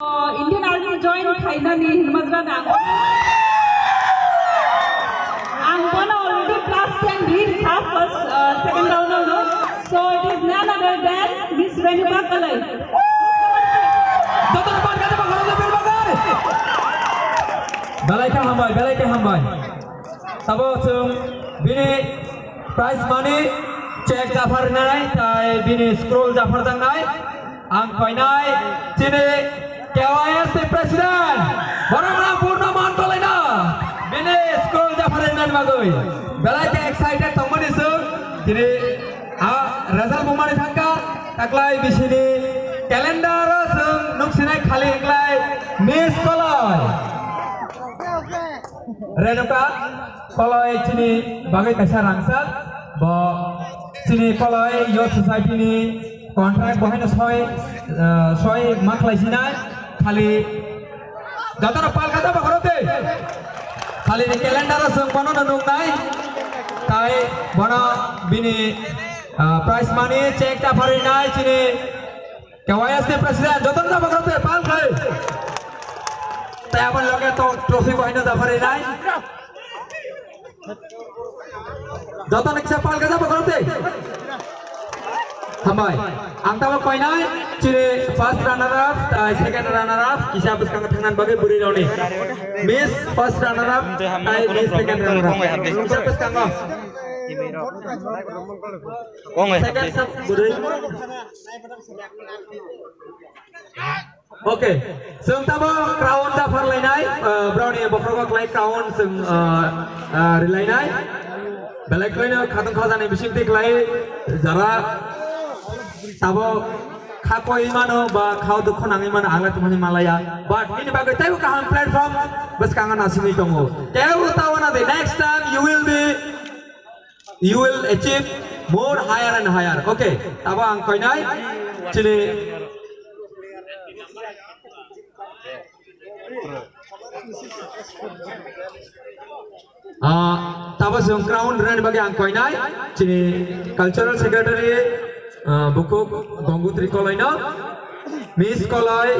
Indian Army joined finally Himasrada. I'm gonna already class 10 read half first, second round of no. So it is none other than Miss Renuka Kalai. Belai ke hambai. Sabo sung bini prize money check Jafar nai, tai bini scroll Jafar jang nai, ang koi nai, cini KYS President, Barang Purna Mantolai na, bini scroll Jafar nai magoi. Belai ke excited tongmani sung, cini result bumani thangka, taklai bisini calendar sung nuksinai khali iklai Miss Koloi. Renuka Koloi cini bagai kaisa rangsak bo cini Koloi Youth Society ni contract bohaina soy maklai sinai khali jatara pal kata bakorote khali ni calendar sung bono nanung nai tai bono bini prize money check ta phari nai cini KYS president joton ta bakorote pal khai tai apan loge to trophy bohaina ta phari nai joton iksa pal kata bakorote hambai ang tawa koi nai cini first runner up second runner up kisah buskang thangan bagai buri roni miss first runner up miss second runner up buskang second sub buri okay sung tabo crown da far lainai brownie bofrogo klai crown sung rilainai belai klaina khatong khajane bising tiklai jara tabo khakoi mano ba khau dukho nangai mano agla tumani malaya but ini bagai tayo kaham platform bas kangan asimi tongo tayo tawana the next time you will achieve more higher and higher okay tabo ang koinai chini tabo sung crown ran bagi ang koinai chini cultural secretary Bukuk Gonggu Trikolai na Miss Kolai